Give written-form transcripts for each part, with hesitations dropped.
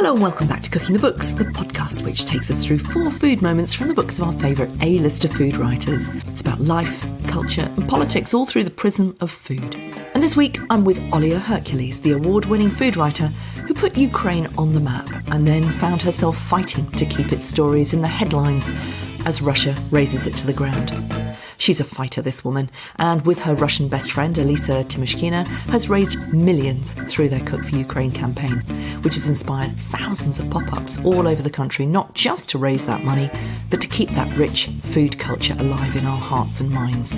Hello and welcome back to Cooking the Books, the podcast which takes us through 4 food moments from the books of our favourite A-lister food writers. It's about life, culture and politics all through the prism of food. And this week I'm with Olia Hercules, the award-winning food writer who put Ukraine on the map and then found herself fighting to keep its stories in the headlines as Russia razes it to the ground. She's a fighter, this woman, and with her Russian best friend, Alissa Timoshkina, has raised millions through their Cook for Ukraine campaign, which has inspired thousands of pop-ups all over the country, not just to raise that money, but to keep that rich food culture alive in our hearts and minds.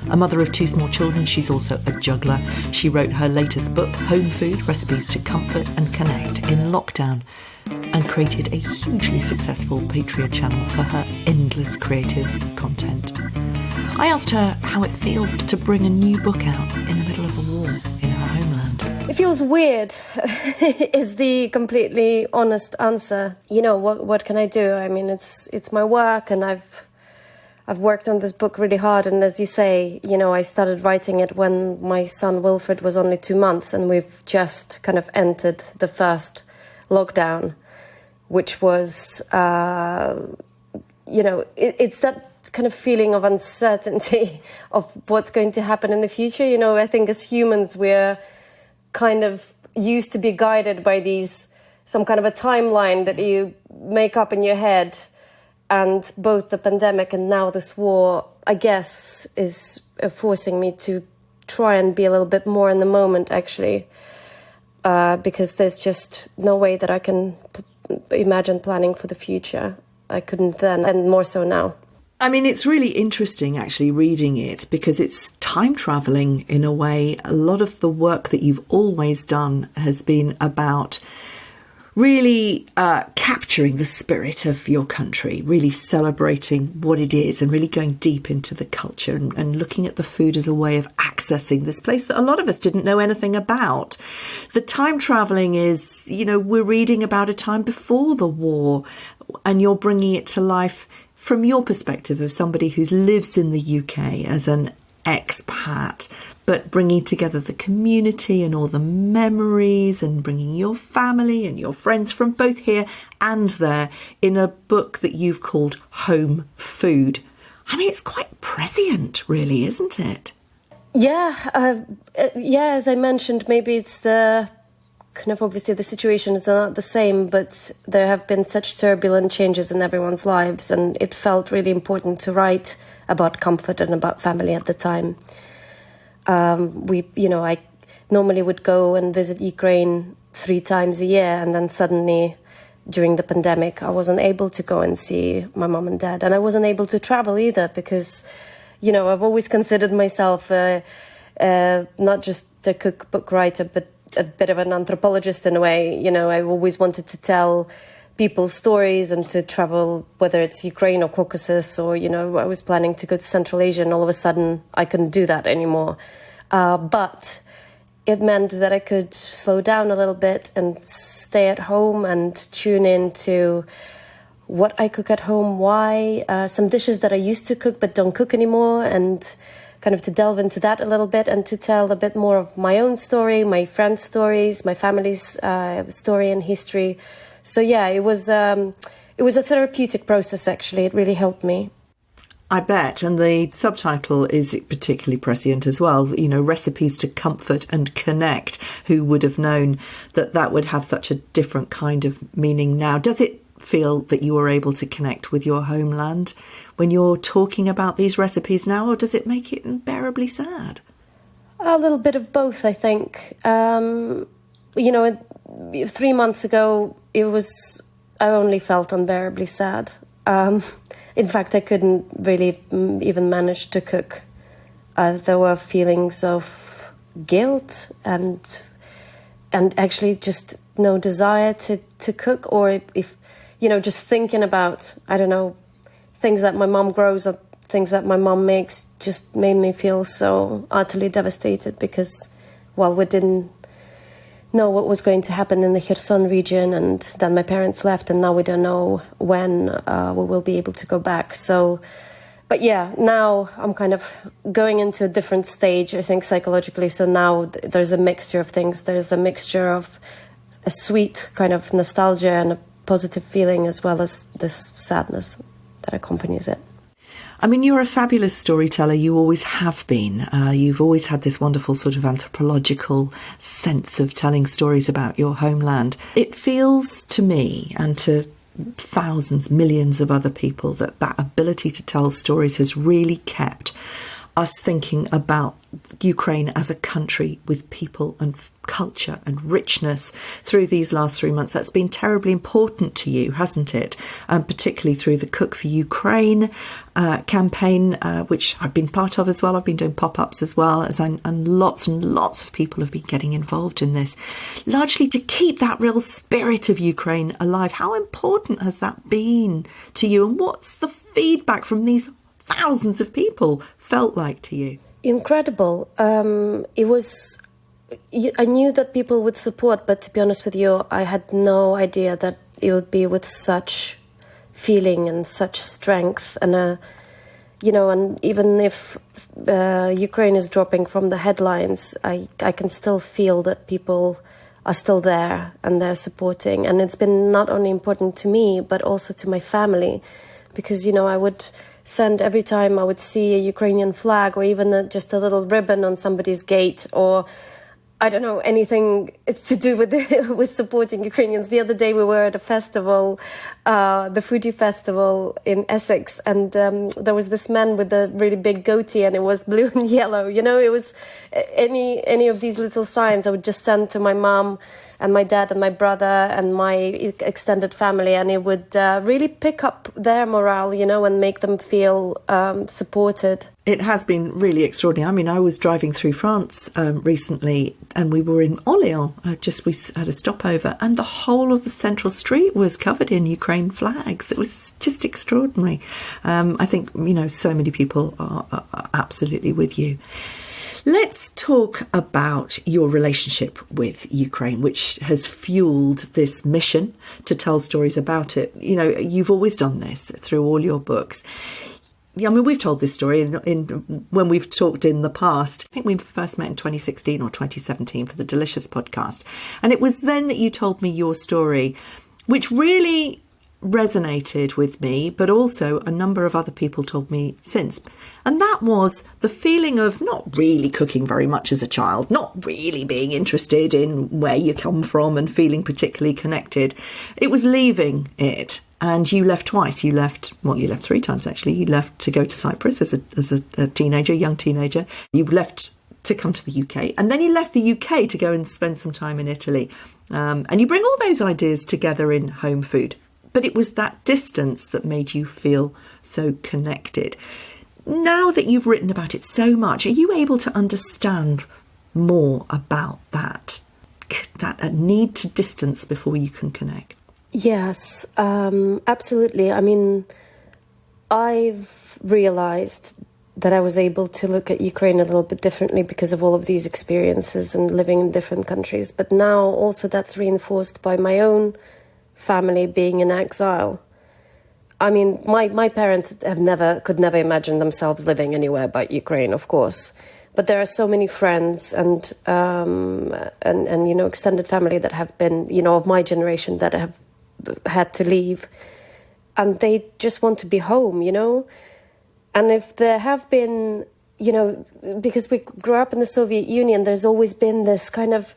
A mother of 2 small children, she's also a juggler. She wrote her latest book, Home Food, Recipes to Comfort and Connect, in lockdown, and created a hugely successful Patreon channel for her endless creative content. I asked her how it feels to bring a new book out in the middle of a war in her homeland. It feels weird, is the completely honest answer. You know, what can I do? I mean, it's my work, and I've worked on this book really hard. And as you say, you know, I started writing it when my son Wilfred was only 2 months, and we've just kind of entered the first lockdown, which was, you know, it's that kind of feeling of uncertainty of what's going to happen in the future. You know, I think as humans, we're kind of used to be guided by some kind of a timeline that you make up in your head. And both the pandemic and now this war, I guess, is forcing me to try and be a little bit more in the moment, actually, because there's just no way that I can imagine planning for the future. I couldn't then, and more so now. I mean, it's really interesting actually reading it because it's time travelling in a way. A lot of the work that you've always done has been about really capturing the spirit of your country, really celebrating what it is and really going deep into the culture and looking at the food as a way of accessing this place that a lot of us didn't know anything about. The time travelling is, you know, we're reading about a time before the war and you're bringing it to life from your perspective of somebody who lives in the UK as an expat, but bringing together the community and all the memories and bringing your family and your friends from both here and there in a book that you've called Home Food. I mean, it's quite prescient, really, isn't it? Yeah, as I mentioned, maybe it's the kind of, obviously the situation is not the same, but there have been such turbulent changes in everyone's lives, and it felt really important to write about comfort and about family at the time. I normally would go and visit Ukraine 3 times a year, and then suddenly during the pandemic I wasn't able to go and see my mom and dad, and I wasn't able to travel either because, you know, I've always considered myself not just a cookbook writer, but a bit of an anthropologist in a way. You know, I always wanted to tell people's stories and to travel, whether it's Ukraine or Caucasus, or, you know, I was planning to go to Central Asia, and all of a sudden I couldn't do that anymore. But it meant that I could slow down a little bit and stay at home and tune in to what I cook at home, why, some dishes that I used to cook but don't cook anymore, and kind of to delve into that a little bit and to tell a bit more of my own story, my friends' stories, my family's story and history. So yeah, it was a therapeutic process, actually. It really helped me. I bet. And the subtitle is particularly prescient as well. You know, Recipes to Comfort and Connect. Who would have known that would have such a different kind of meaning now? Does it feel that you are able to connect with your homeland when you're talking about these recipes now, or does it make it unbearably sad? A little bit of both, I think. You know, 3 months ago, I only felt unbearably sad. In fact, I couldn't really even manage to cook. There were feelings of guilt and actually just no desire to cook, or if, you know, just thinking about, I don't know, things that my mom grows up, things that my mom makes, just made me feel so utterly devastated because, well, we didn't know what was going to happen in the Kherson region, and then my parents left, and now we don't know when we will be able to go back. So, but yeah, now I'm kind of going into a different stage, I think, psychologically. So now there's a mixture of things. There's a mixture of a sweet kind of nostalgia and a positive feeling, as well as this sadness that accompanies it. I mean, you're a fabulous storyteller. You always have been. You've always had this wonderful sort of anthropological sense of telling stories about your homeland. It feels to me, and to thousands, millions of other people, that ability to tell stories has really kept us thinking about Ukraine as a country with people and culture and richness through these last 3 months. That's been terribly important to you, hasn't it? Particularly through the Cook for Ukraine campaign, which I've been part of as well. I've been doing pop-ups as well, and lots of people have been getting involved in this, largely to keep that real spirit of Ukraine alive. How important has that been to you, and what's the feedback from these thousands of people felt like to you? Incredible. It was. I knew that people would support, but to be honest with you, I had no idea that it would be with such feeling and such strength. And and even if Ukraine is dropping from the headlines, I can still feel that people are still there and they're supporting. And it's been not only important to me, but also to my family, because I would send, every time I would see a Ukrainian flag, or even just a little ribbon on somebody's gate, or I don't know, anything to do with with supporting Ukrainians. The other day we were at a festival, the foodie festival in Essex, and there was this man with a really big goatee, and it was blue and yellow. It was any of these little signs I would just send to my mom and my dad and my brother and my extended family, and it would really pick up their morale, and make them feel supported. It has been really extraordinary. I mean, I was driving through France recently, and we were in Orléans. We had a stopover, and the whole of the central street was covered in Ukraine flags. It was just extraordinary. I think, so many people are absolutely with you. Let's talk about your relationship with Ukraine, which has fueled this mission to tell stories about it. You've always done this through all your books. I mean, we've told this story when we've talked in the past. I think we first met in 2016 or 2017 for the Delicious podcast. And it was then that you told me your story, which really resonated with me, but also a number of other people told me since. And that was the feeling of not really cooking very much as a child, not really being interested in where you come from and feeling particularly connected. It was leaving it. And you left twice. You left 3 times, actually. You left to go to Cyprus as a teenager, young teenager. You left to come to the UK. And then you left the UK to go and spend some time in Italy. And you bring all those ideas together in home food. But it was that distance that made you feel so connected. Now that you've written about it so much, are you able to understand more about that need to distance before you can connect? Yes, absolutely. I mean, I've realized that I was able to look at Ukraine a little bit differently because of all of these experiences and living in different countries. But now also that's reinforced by my own family being in exile. I mean, my parents could never imagine themselves living anywhere but Ukraine, of course. But there are so many friends and extended family that have been, of my generation that have had to leave, and they just want to be home, And if there have been, because we grew up in the Soviet Union, there's always been this kind of,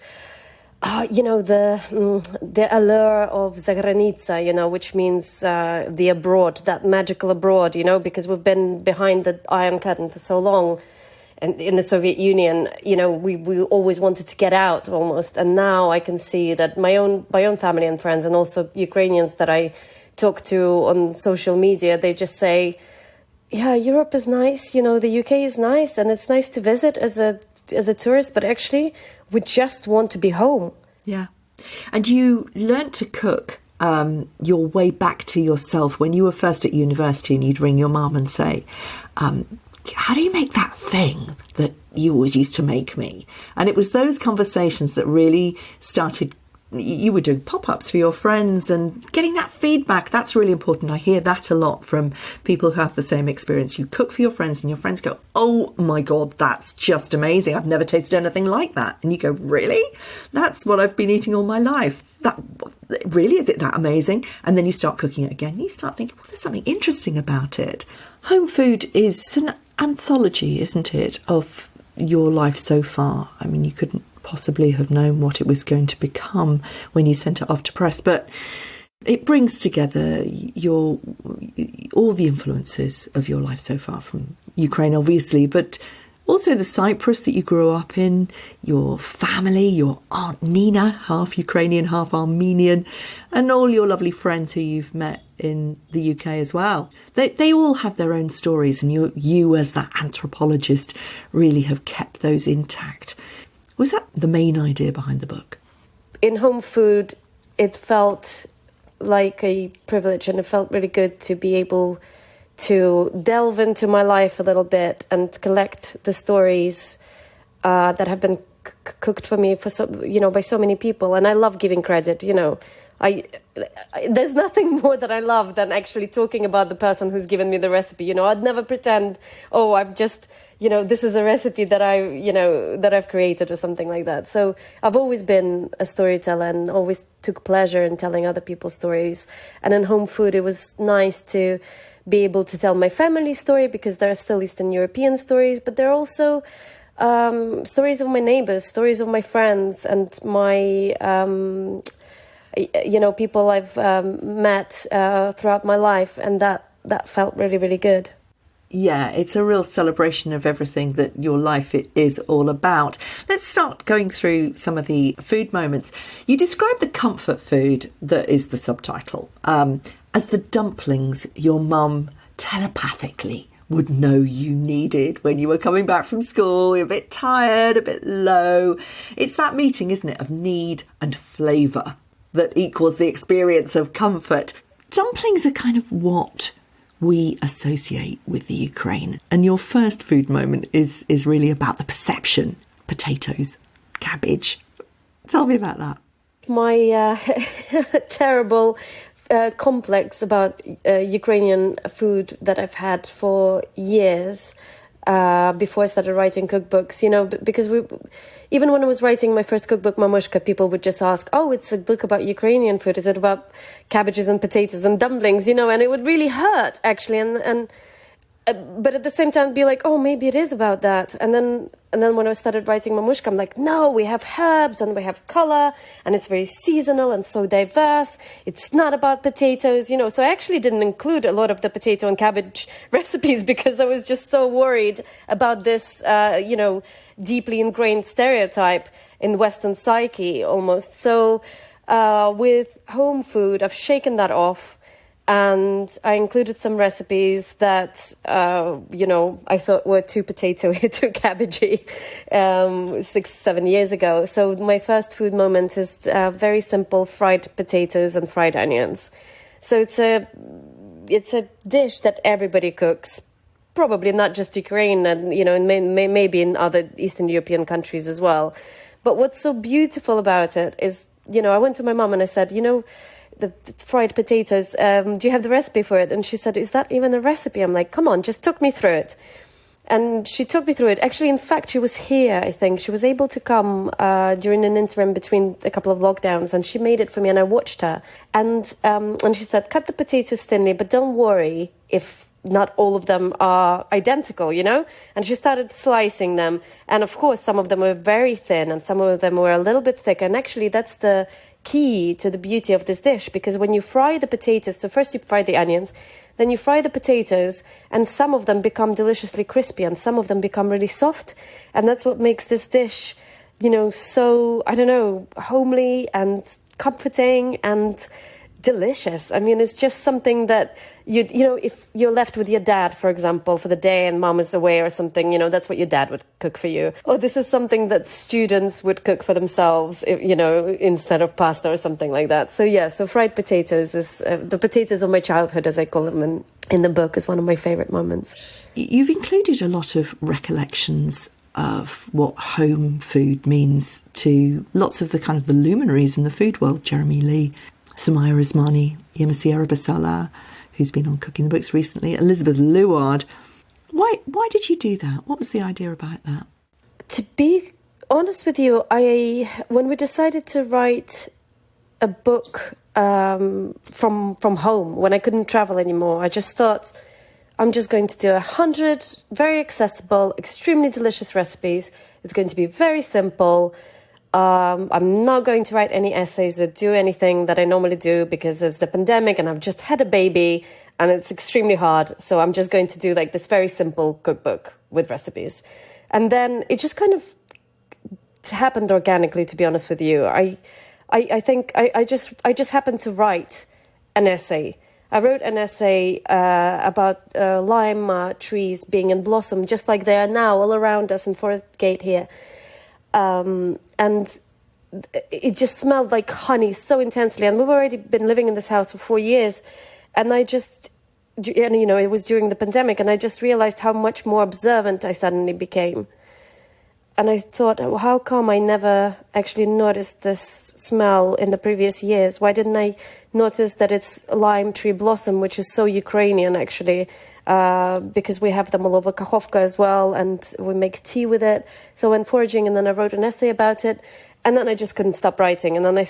the allure of zagranica, which means the abroad, that magical abroad, because we've been behind the Iron Curtain for so long. And in the Soviet Union, we always wanted to get out almost. And now I can see that my own family and friends, and also Ukrainians that I talk to on social media, they just say, yeah, Europe is nice, the UK is nice, and it's nice to visit as a tourist, but actually we just want to be home. Yeah. And you learnt to cook your way back to yourself when you were first at university, and you'd ring your mum and say, how do you make that thing that you always used to make me? And it was those conversations that really started you were doing pop-ups for your friends and getting that feedback. That's really important. I hear that a lot from people who have the same experience. You cook for your friends and your friends go, oh my God, that's just amazing. I've never tasted anything like that. And you go, really? That's what I've been eating all my life. That really, is it that amazing? And then you start cooking it again. You start thinking, well, there's something interesting about it. Home food is an anthology, isn't it, of your life so far. I mean, you couldn't possibly have known what it was going to become when you sent it off to press, but it brings together all the influences of your life so far, from Ukraine obviously, but also the Cyprus that you grew up in, your family, your Aunt Nina, half Ukrainian, half Armenian, and all your lovely friends who you've met in the UK as well. They all have their own stories, and you as that anthropologist really have kept those intact. Was that the main idea behind the book? In home food, it felt like a privilege, and it felt really good to be able to delve into my life a little bit and collect the stories that have been cooked for me by so many people. And I love giving credit. There's nothing more that I love than actually talking about the person who's given me the recipe. I'd never pretend, I've just, this is a recipe that that I've created or something like that. So I've always been a storyteller and always took pleasure in telling other people's stories. And in home food, it was nice to be able to tell my family story, because there are still Eastern European stories, but there are also stories of my neighbors, stories of my friends, and my people I've met throughout my life, and that felt really, really good. Yeah, it's a real celebration of everything that your life is all about. Let's start going through some of the food moments. You describe the comfort food that is the subtitle as the dumplings your mum telepathically would know you needed when you were coming back from school. You're a bit tired, a bit low. It's that meeting, isn't it, of need and flavour that equals the experience of comfort. Dumplings are kind of what we associate with the Ukraine. And your first food moment is really about the perception. Potatoes, cabbage. Tell me about that. My terrible complex about Ukrainian food that I've had for years before I started writing cookbooks, because even when I was writing my first cookbook, Mamushka, people would just ask, it's a book about Ukrainian food. Is it about cabbages and potatoes and dumplings, and it would really hurt, actually. But at the same time, be like, maybe it is about that. And then when I started writing Mamushka, I'm like, no, we have herbs and we have color, and it's very seasonal and so diverse. It's not about potatoes, So I actually didn't include a lot of the potato and cabbage recipes because I was just so worried about this, deeply ingrained stereotype in Western psyche almost. So with home food, I've shaken that off. And I included some recipes that, I thought were too potato-y, too cabbagey 6-7 years ago. So my first food moment is very simple fried potatoes and fried onions. So it's a dish that everybody cooks, probably not just Ukraine and, maybe in other Eastern European countries as well. But what's so beautiful about it is, I went to my mom and I said, the fried potatoes, do you have the recipe for it? And she said, is that even a recipe? I'm like, come on, just talk me through it. And she took me through it. Actually, in fact, she was here, I think. She was able to come during an interim between a couple of lockdowns, and she made it for me, and I watched her. And she said, cut the potatoes thinly, but don't worry if not all of them are identical, And she started slicing them. And of course, some of them were very thin and some of them were a little bit thicker. And actually, that's the key to the beauty of this dish, because when you fry the potatoes, so first you fry the onions, then you fry the potatoes, and some of them become deliciously crispy and some of them become really soft. And that's what makes this dish, so, homely and comforting and delicious. I mean, it's just something that if you're left with your dad, for example, for the day and mom is away or something, that's what your dad would cook for you. Or this is something that students would cook for themselves, instead of pasta or something like that. So fried potatoes is the potatoes of my childhood, as I call them in the book, is one of my favorite moments. You've included a lot of recollections of what home food means to lots of the kind of the luminaries in the food world. Jeremy Lee, Sumaya Resmani, Yemisi Arabasala, who's been on Cooking the Books recently, Elizabeth Luard. Why did you do that? What was the idea about that? To be honest with you, when we decided to write a book from home, when I couldn't travel anymore, I just thought, I'm just going to do 100 very accessible, extremely delicious recipes. It's going to be very simple. I'm not going to write any essays or do anything that I normally do because it's the pandemic and I've just had a baby and it's extremely hard. So I'm just going to do like this very simple cookbook with recipes. And then it just kind of happened organically, to be honest with you. I think I just happened to write an essay. I wrote an essay about lime trees being in blossom, just like they are now all around us in Forest Gate here. And it just smelled like honey so intensely. And we've already been living in this house for 4 years. And it was during the pandemic. And I just realized how much more observant I suddenly became. And I thought, well, how come I never actually noticed this smell in the previous years? Why didn't I notice that it's lime tree blossom, which is so Ukrainian, actually, because we have them all over Kachovka as well, and we make tea with it. So I went foraging, and then I wrote an essay about it, and then I just couldn't stop writing. And then I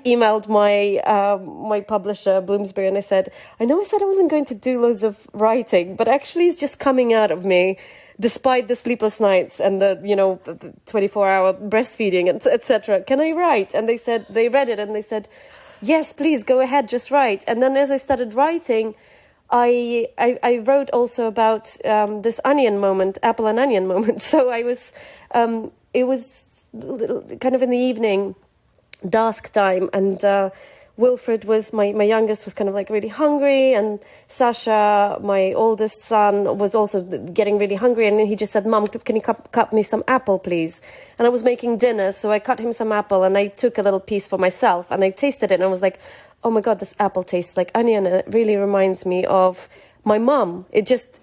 emailed my publisher, Bloomsbury, and I said I wasn't going to do loads of writing, but actually it's just coming out of me, despite the sleepless nights and the 24-hour breastfeeding, etc. Can I write? And they read it and they said, yes, please go ahead, just write. And then as I started writing, I wrote also about this onion moment, apple and onion moment. So it was kind of in the evening, dusk time, and Wilfred was my youngest, was kind of like really hungry, and Sasha, my oldest son, was also getting really hungry, and then he just said, Mom, can you cut me some apple, please? And I was making dinner, so I cut him some apple, and I took a little piece for myself, and I tasted it, and I was like, oh my God, this apple tastes like onion, and it really reminds me of my mum.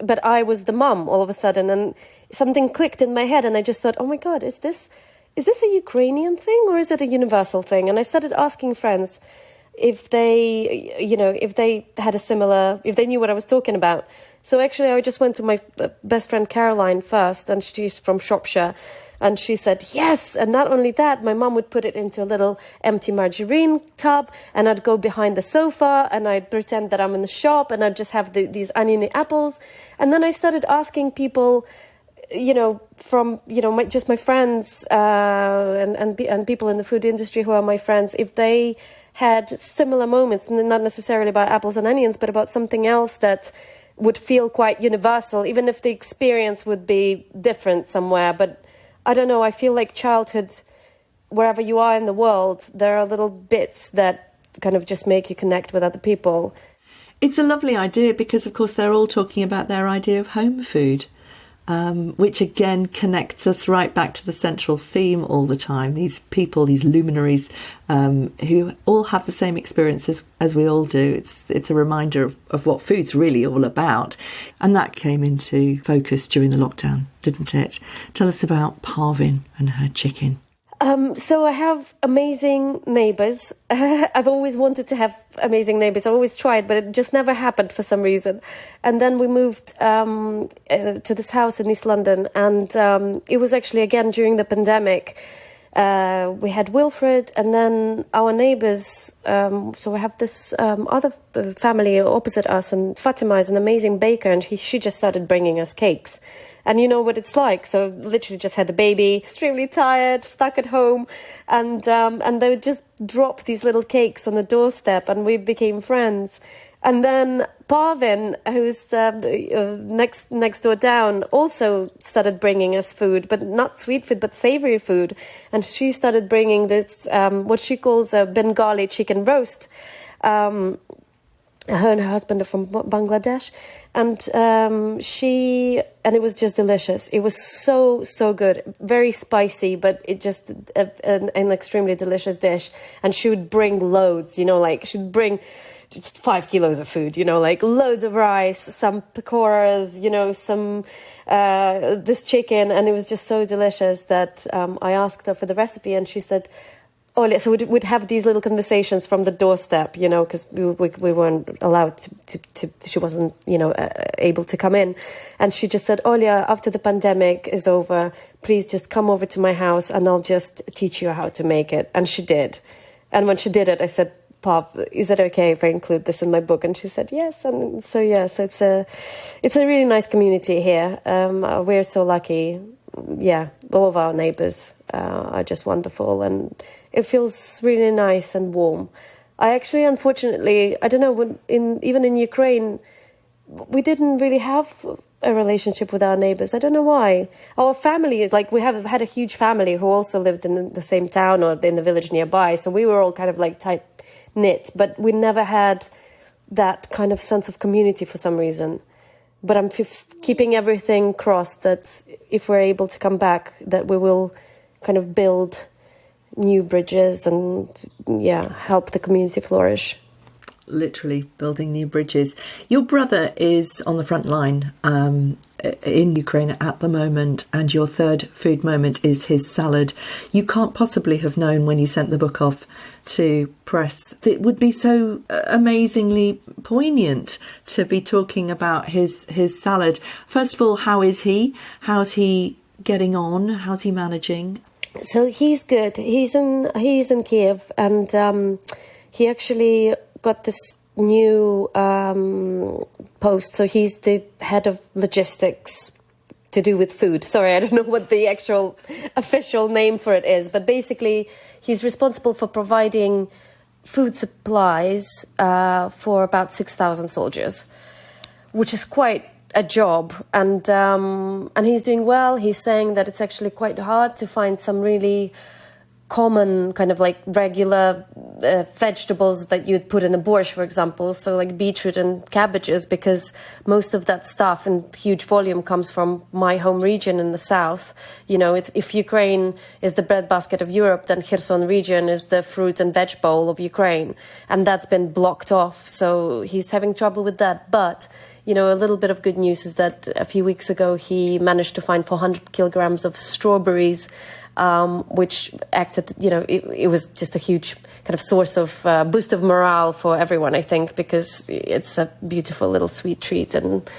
But I was the mum all of a sudden, and something clicked in my head, and I just thought, oh my God, is this a Ukrainian thing, or is it a universal thing? And I started asking friends if they knew what I was talking about. So actually I just went to my best friend Caroline first, and she's from Shropshire, and she said yes. And not only that, my mum would put it into a little empty margarine tub, and I'd go behind the sofa and I'd pretend that I'm in the shop, and I'd just have these oniony apples. And then I started asking people, from my friends and people in the food industry who are my friends, if they had similar moments, not necessarily about apples and onions, but about something else that would feel quite universal, even if the experience would be different somewhere. But I don't know, I feel like childhood, wherever you are in the world, there are little bits that kind of just make you connect with other people. It's a lovely idea because, of course, they're all talking about their idea of home food. Which again connects us right back to the central theme all the time. These people, these luminaries, who all have the same experiences as we all do. It's a reminder of what food's really all about. And that came into focus during the lockdown, didn't it? Tell us about Parvin and her chicken. So I have amazing neighbours. I've always wanted to have amazing neighbours. I've always tried, but it just never happened for some reason. And then we moved to this house in East London, and it was actually, again, during the pandemic. We had Wilfred, and then our neighbours. So we have this other family opposite us, and Fatima is an amazing baker, and she just started bringing us cakes. And you know what it's like. So literally just had a baby, extremely tired, stuck at home. And they would just drop these little cakes on the doorstep, and we became friends. And then Parvin, who's next door down, also started bringing us food, but not sweet food, but savory food. And she started bringing this, what she calls a Bengali chicken roast. Her and her husband are from Bangladesh, and it was just delicious. It was so good, very spicy, but it just an extremely delicious dish. And she would bring loads, she'd bring just 5 kilos of food, like loads of rice, some pakoras, some this chicken, and it was just so delicious that I asked her for the recipe, and she said, Olia, so we'd have these little conversations from the doorstep, because we weren't allowed to she wasn't, able to come in. And she just said, Olia, after the pandemic is over, please just come over to my house and I'll just teach you how to make it. And she did. And when she did it, I said, Pop, is it okay if I include this in my book? And she said, yes. And so it's a really nice community here. We're so lucky. Yeah, all of our neighbors are just wonderful, and it feels really nice and warm. I actually, unfortunately, I don't know, even in Ukraine, we didn't really have a relationship with our neighbors. I don't know why. Our family, we have had a huge family who also lived in the same town or in the village nearby, so we were all kind of tight-knit, but we never had that kind of sense of community for some reason. But I'm keeping everything crossed that if we're able to come back, that we will kind of build new bridges and, help the community flourish. Literally building new bridges. Your brother is on the front line in Ukraine at the moment, and your third food moment is his salad. You can't possibly have known when you sent the book off to press that it would be so amazingly poignant to be talking about his salad. First of all, how is he? How's he getting on? How's he managing? So he's good. He's in Kiev, and he actually got this new post. So he's the head of logistics to do with food. Sorry, I don't know what the actual official name for it is, but basically he's responsible for providing food supplies for about 6,000 soldiers, which is quite a job. And he's doing well. He's saying that it's actually quite hard to find some really common kind of regular vegetables that you'd put in a borscht, for example, so beetroot and cabbages, because most of that stuff in huge volume comes from my home region in the south. If Ukraine is the breadbasket of Europe, then Kherson region is the fruit and veg bowl of Ukraine, and that's been blocked off, so he's having trouble with that. But a little bit of good news is that a few weeks ago he managed to find 400 kilograms of strawberries, which acted, it was just a huge kind of source of boost of morale for everyone, I think, because it's a beautiful little sweet treat and,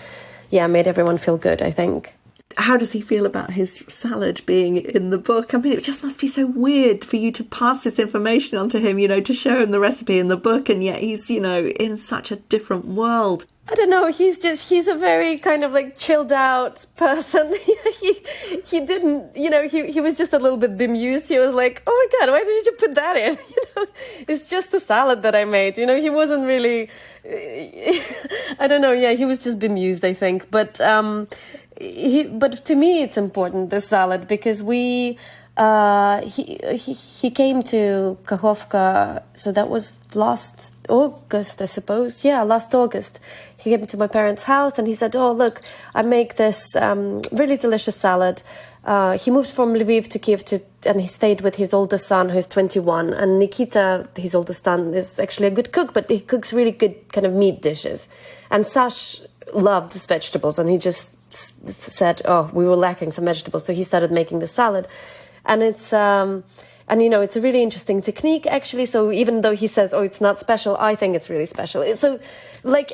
made everyone feel good, I think. How does he feel about his salad being in the book? I mean, it just must be so weird for you to pass this information on to him, to show him the recipe in the book, and yet he's, in such a different world. I don't know, he's a very kind of chilled out person. he didn't, he was just a little bit bemused. He was like, oh my God, why did you put that in? It's just a salad that I made. He wasn't really, I don't know. Yeah, he was just bemused, I think. But to me, it's important, this salad, because he came to Kakhovka, so that was last August, I suppose. Yeah, last August. He came to my parents' house and he said, oh, look, I make this really delicious salad. He moved from Lviv to Kiev and he stayed with his oldest son, who's 21. And Nikita, his oldest son, is actually a good cook, but he cooks really good kind of meat dishes. And Sash loves vegetables, and he just said, oh, we were lacking some vegetables. So he started making the salad. And it's it's a really interesting technique, actually. So even though he says, oh, it's not special, I think it's really special. So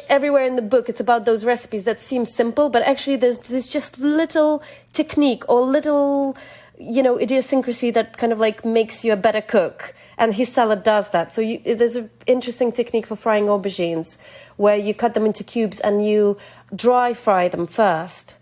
everywhere in the book, it's about those recipes that seem simple, but actually there's just little technique or little, idiosyncrasy that kind of makes you a better cook. And his salad does that. So there's an interesting technique for frying aubergines where you cut them into cubes and you dry fry them first.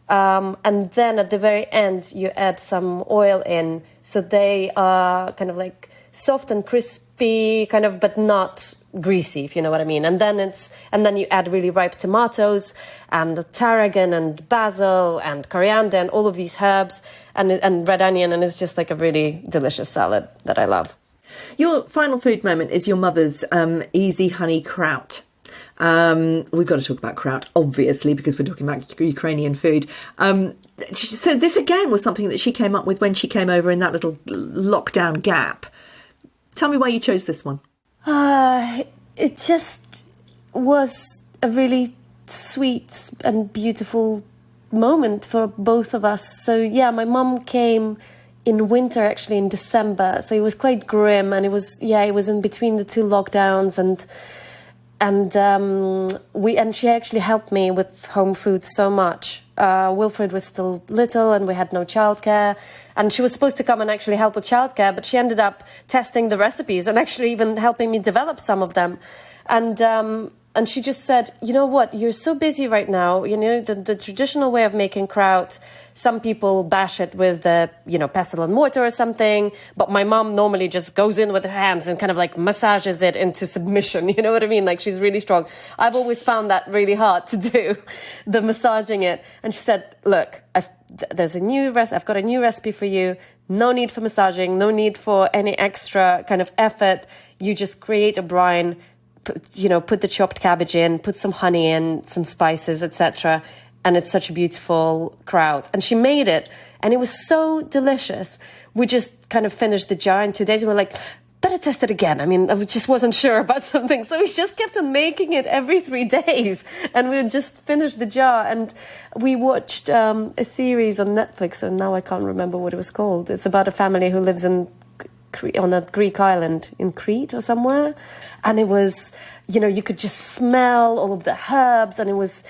And then at the very end, you add some oil in, so they are kind of soft and crispy, kind of, but not greasy, if you know what I mean. And then you add really ripe tomatoes and tarragon and basil and coriander and all of these herbs and red onion, and it's just a really delicious salad that I love. Your final food moment is your mother's easy honey kraut. We've got to talk about kraut, obviously, because we're talking about Ukrainian food. So this again was something that she came up with when she came over in that little lockdown gap. Tell me why you chose this one. It just was a really sweet and beautiful moment for both of us. So yeah, my mum came in winter, actually in December, so it was quite grim, and it was in between the two lockdowns, and she actually helped me with home food so much. Wilfred was still little and we had no childcare, and she was supposed to come and actually help with childcare, but she ended up testing the recipes and actually even helping me develop some of them. And she just said, you know what, you're so busy right now, the traditional way of making kraut, some people bash it with pestle and mortar or something, but my mom normally just goes in with her hands and kind of like massages it into submission, you know what I mean? Like, she's really strong. I've always found that really hard to do, the massaging it. And she said, look, I've got a new recipe for you. No need for massaging, no need for any extra kind of effort. You just create a brine, put the chopped cabbage in, put some honey in, some spices, etc. And it's such a beautiful kraut. And she made it, and it was so delicious. We just kind of finished the jar in 2 days, and we're like, better test it again. I mean, I just wasn't sure about something. So we just kept on making it every 3 days, and we would just finish the jar. And we watched a series on Netflix, and now I can't remember what it was called. It's about a family who lives on a Greek island in Crete or somewhere, and it was, you could just smell all of the herbs, and it was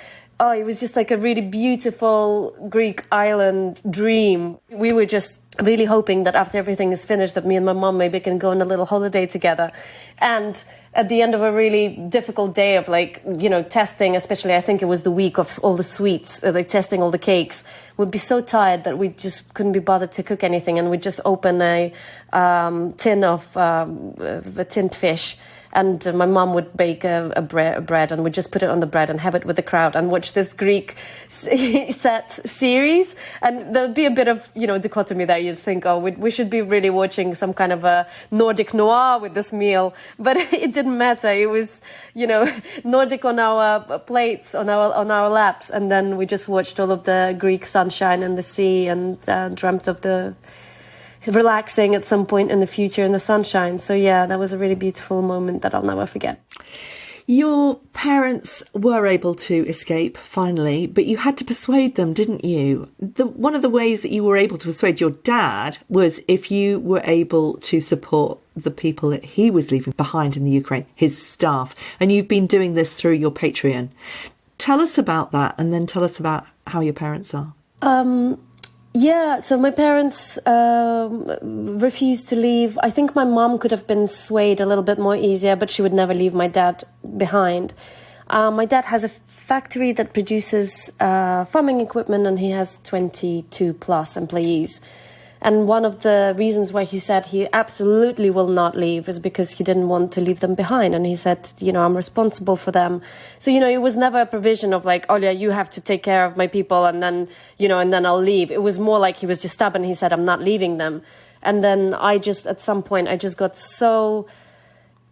just like a really beautiful Greek island dream. We were just really hoping that after everything is finished, that me and my mom maybe can go on a little holiday together. And at the end of a really difficult day of testing, especially I think it was the week of all the sweets, testing all the cakes, we'd be so tired that we just couldn't be bothered to cook anything, and we'd just open a tin of a tinned fish. And my mum would bake a bread, and we'd just put it on the bread and have it with the kraut and watch this Greek set series. And there'd be a bit of, dichotomy there. You'd think, we should be really watching some kind of a Nordic noir with this meal. But it didn't matter. It was, Nordic on our plates, on our laps. And then we just watched all of the Greek sunshine and the sea, and dreamt of the relaxing at some point in the future in the sunshine. So yeah, that was a really beautiful moment that I'll never forget. Your parents were able to escape finally, but you had to persuade them, didn't you? One of the ways that you were able to persuade your dad was if you were able to support the people that he was leaving behind in the Ukraine, his staff. And you've been doing this through your Patreon. Tell us about that, and then tell us about how your parents are. Yeah, so my parents refused to leave. I think my mom could have been swayed a little bit more easier, but she would never leave my dad behind. My dad has a factory that produces farming equipment, and he has 22 plus employees. And one of the reasons why he said he absolutely will not leave is because he didn't want to leave them behind. And he said, I'm responsible for them. So, it was never a provision of like, Olia, you have to take care of my people, and then, and then I'll leave. It was more like he was just stubborn. He said, I'm not leaving them. And then at some point, I just got so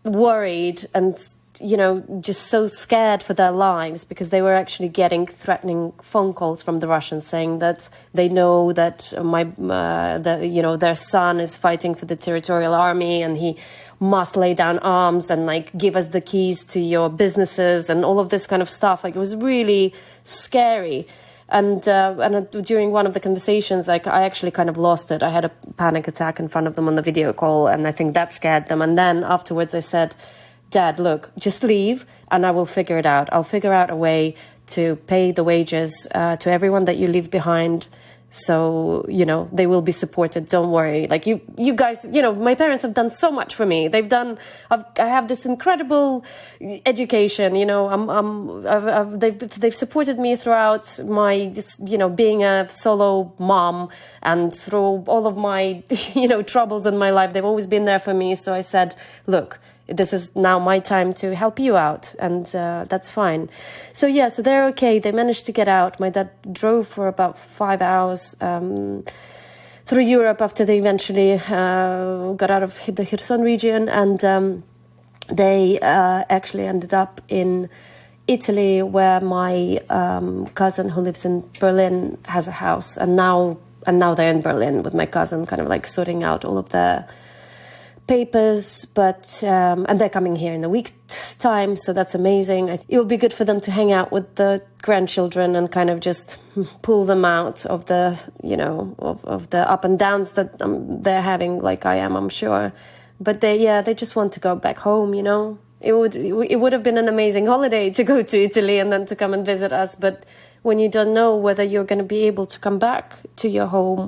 worried and, just so scared for their lives, because they were actually getting threatening phone calls from the Russians saying that they know that their son is fighting for the territorial army, and he must lay down arms and give us the keys to your businesses and all of this kind of stuff. It was really scary. And during one of the conversations, I actually kind of lost it. I had a panic attack in front of them on the video call, and I think that scared them. And then afterwards I said, Dad, look, just leave and I will figure it out. I'll figure out a way to pay the wages to everyone that you leave behind. So, they will be supported. Don't worry. You guys, my parents have done so much for me. I have this incredible education, they've supported me throughout my, being a solo mom, and through all of my, troubles in my life. They've always been there for me. So I said, look, this is now my time to help you out, and that's fine. So they're okay. They managed to get out. My dad drove for about 5 hours through Europe after they eventually got out of the Kherson region, and they actually ended up in Italy, where my cousin who lives in Berlin has a house, and now they're in Berlin with my cousin, kind of sorting out all of their papers, but and they're coming here in a week's time, so that's amazing. It will be good for them to hang out with the grandchildren and kind of just pull them out of the, of the up and downs that they're having, like I am, I'm sure. But they just want to go back home, It would have been an amazing holiday to go to Italy and then to come and visit us. But when you don't know whether you're going to be able to come back to your home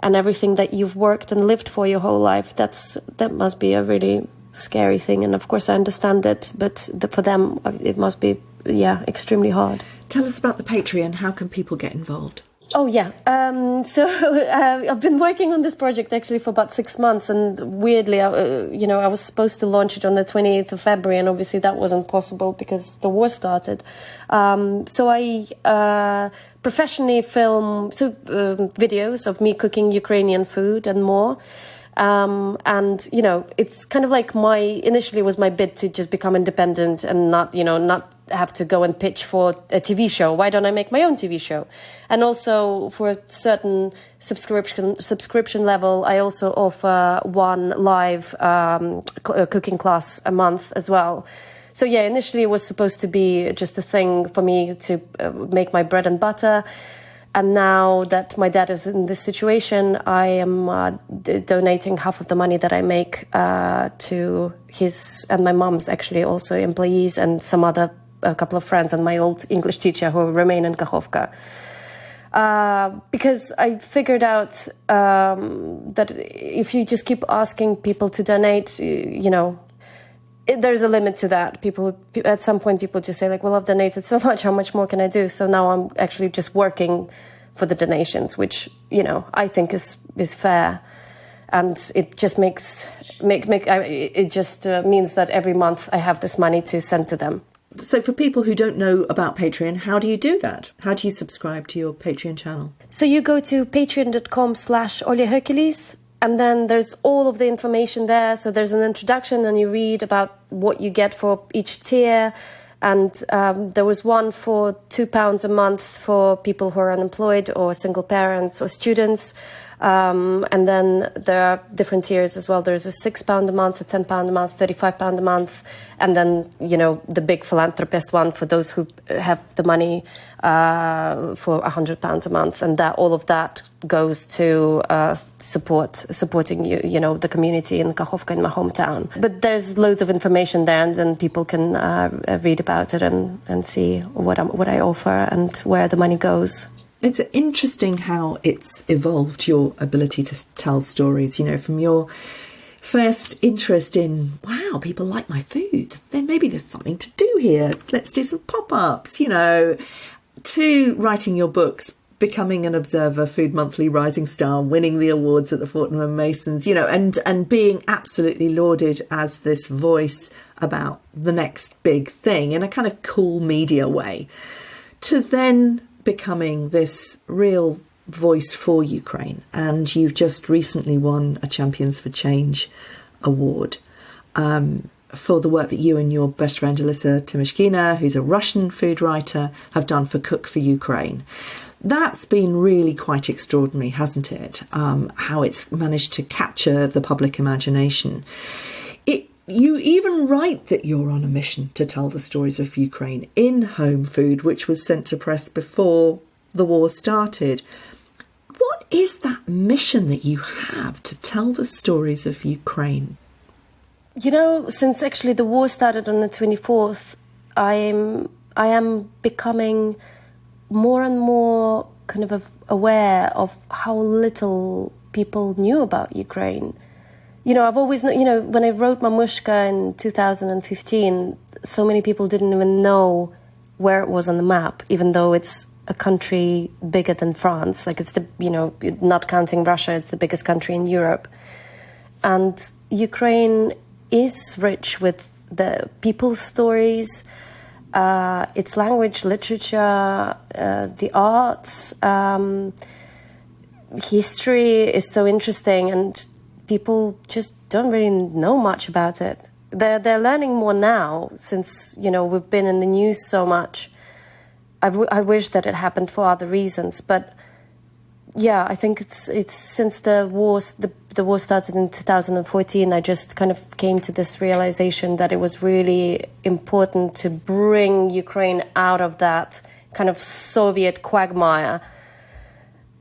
and everything that you've worked and lived for your whole life, that must be a really scary thing. And of course I understand it, but for them it must be extremely hard. Tell us about the Patreon. How can people get involved? Oh yeah, so I've been working on this project actually for about 6 months, and weirdly I was supposed to launch it on the 28th of February, and obviously that wasn't possible because the war started. So I professionally film videos of me cooking Ukrainian food and more. And it's kind of like initially was my bid to just become independent and not have to go and pitch for a TV show. Why don't I make my own TV show? And also for a certain subscription level, I also offer one live cooking class a month as well. So yeah, initially it was supposed to be just a thing for me to make my bread and butter. And now that my dad is in this situation, I am donating half of the money that I make to his and my mom's actually also employees and a couple of friends and my old English teacher who remain in Kakhovka. Because I figured out that if you just keep asking people to donate, there's a limit to that. At some point, people just say like, well, I've donated so much, how much more can I do? So now I'm actually just working for the donations, which, I think is fair. And it just means that every month I have this money to send to them. So for people who don't know about Patreon, how do you do that? How do you subscribe to your Patreon channel? So you go to patreon.com/Olia Hercules, and then there's all of the information there. So there's an introduction and you read about what you get for each tier. And there was one for £2 a month for people who are unemployed or single parents or students. And then there are different tiers as well. There's a £6 a month, a £10 a month, £35 a month. And then, the big philanthropist one for those who have the money for £100 a month. And all of that goes to supporting the community in Kakhovka, in my hometown. But there's loads of information there, and then people can read about it and see what I offer and where the money goes. It's interesting how it's evolved, your ability to tell stories, from your first interest in, wow, people like my food, then maybe there's something to do here. Let's do some pop-ups, to writing your books, becoming an Observer Food Monthly Rising Star, winning the awards at the Fortnum & Masons, and being absolutely lauded as this voice about the next big thing in a kind of cool media way, to then becoming this real voice for Ukraine. And you've just recently won a Champions for Change award for the work that you and your best friend Alissa Timoshkina, who's a Russian food writer, have done for Cook for Ukraine. That's been really quite extraordinary, hasn't it? How it's managed to capture the public imagination. You even write that you're on a mission to tell the stories of Ukraine in Home Food, which was sent to press before the war started. What is that mission that you have to tell the stories of Ukraine? Since actually the war started on the 24th, I am becoming more and more kind of aware of how little people knew about Ukraine. I've always, when I wrote Mamushka in 2015, so many people didn't even know where it was on the map, even though it's a country bigger than France. Like it's not counting Russia, it's the biggest country in Europe. And Ukraine is rich with the people's stories, its language, literature, the arts, history is so interesting, and people just don't really know much about it. They're learning more now since, we've been in the news so much. I wish that it happened for other reasons, but yeah, I think it's since the the war started in 2014, I just kind of came to this realization that it was really important to bring Ukraine out of that kind of Soviet quagmire.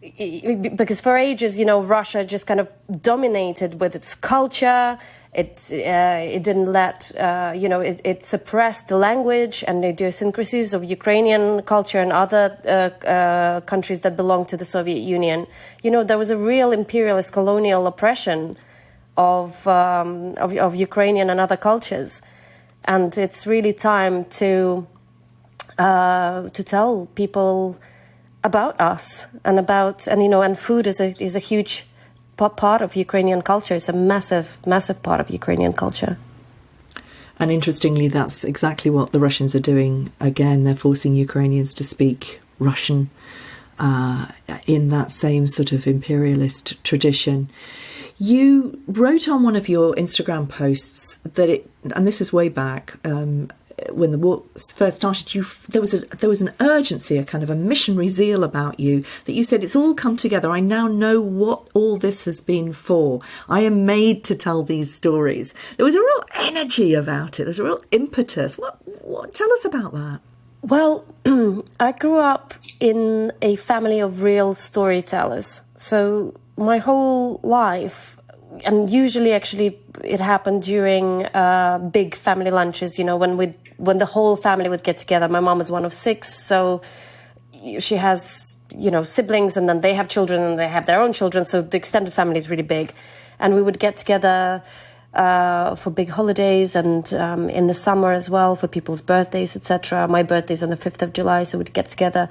Because for ages, Russia just kind of dominated with its culture. It didn't let, it suppressed the language and the idiosyncrasies of Ukrainian culture and other countries that belonged to the Soviet Union. There was a real imperialist colonial oppression of Ukrainian and other cultures. And it's really time to tell people about us and food is a huge part of Ukrainian culture. It's a massive part of Ukrainian culture. And interestingly, that's exactly what the Russians are doing. Again, they're forcing Ukrainians to speak Russian in that same sort of imperialist tradition. You wrote on one of your Instagram posts that and this is way back, when the war first started, there was an urgency, a kind of a missionary zeal about you, that you said, it's all come together. I now know what all this has been for. I am made to tell these stories. There was a real energy about it. There's a real impetus. What? Tell us about that. Well, I grew up in a family of real storytellers. So my whole life, and usually actually it happened during big family lunches, when the whole family would get together. My mom is one of 6, so she has, siblings, and then they have children and they have their own children. So the extended family is really big. And we would get together for big holidays and in the summer as well for people's birthdays, etc. My birthday's on the 5th of July, so we'd get together.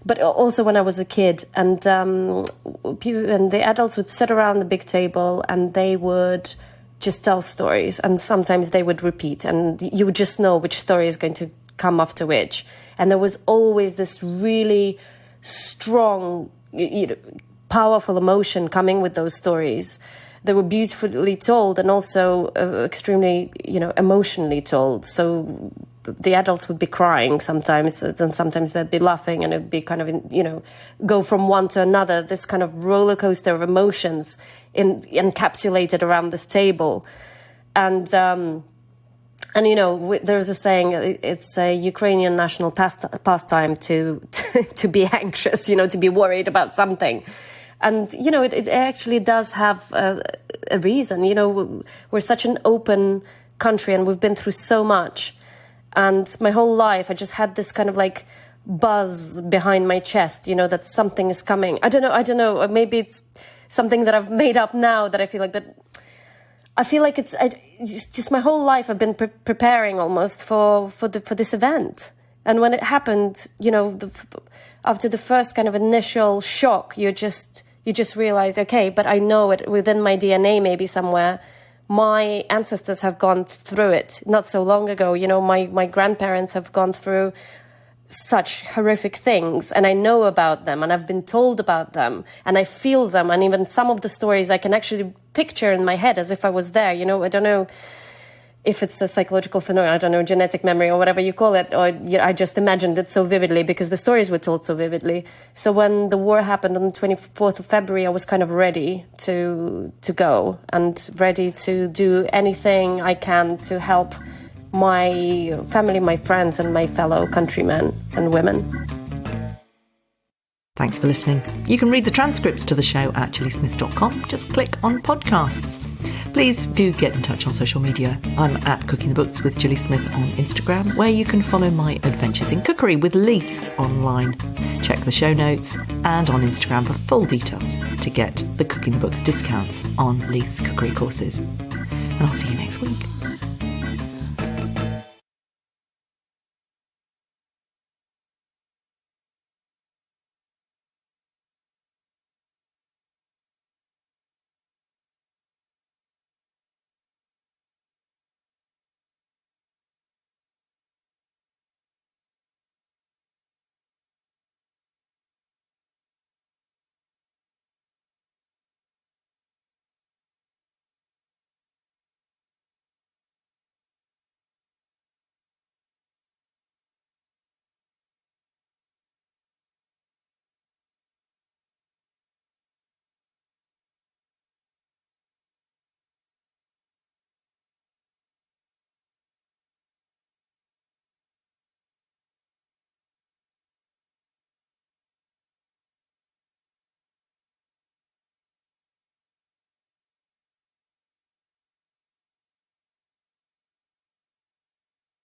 But also when I was a kid, and the adults would sit around the big table and they would just tell stories, and sometimes they would repeat, and you would just know which story is going to come after which. And there was always this really strong, powerful emotion coming with those stories. They were beautifully told and also extremely, emotionally told. So the adults would be crying sometimes, and sometimes they'd be laughing, and it'd be kind of, go from one to another, this kind of roller coaster of emotions encapsulated around this table. And there's a saying, it's a Ukrainian national pastime to be anxious, to be worried about something. And, it actually does have a reason. We're such an open country and we've been through so much. And my whole life, I just had this kind of like buzz behind my chest, that something is coming. I don't know. Maybe it's something that I've made up now that I feel like, but I feel like it's just my whole life I've been preparing almost for this event. And when it happened, after the first kind of initial shock, you just realize, okay, but I know it within my DNA, maybe somewhere. My ancestors have gone through it not so long ago. My grandparents have gone through such horrific things, and I know about them, and I've been told about them, and I feel them, and even some of the stories I can actually picture in my head as if I was there. I don't know if it's a psychological phenomenon, I don't know, genetic memory or whatever you call it, or I just imagined it so vividly because the stories were told so vividly. So when the war happened on the 24th of February, I was kind of ready to go and ready to do anything I can to help my family, my friends, and my fellow countrymen and women. Thanks for listening. You can read the transcripts to the show at gillysmith.com. Just click on podcasts. Please do get in touch on social media. I'm at Cooking the Books with Gilly Smith on Instagram, where you can follow my adventures in cookery with Leiths online. Check the show notes and on Instagram for full details to get the Cooking the Books discounts on Leiths cookery courses. And I'll see you next week.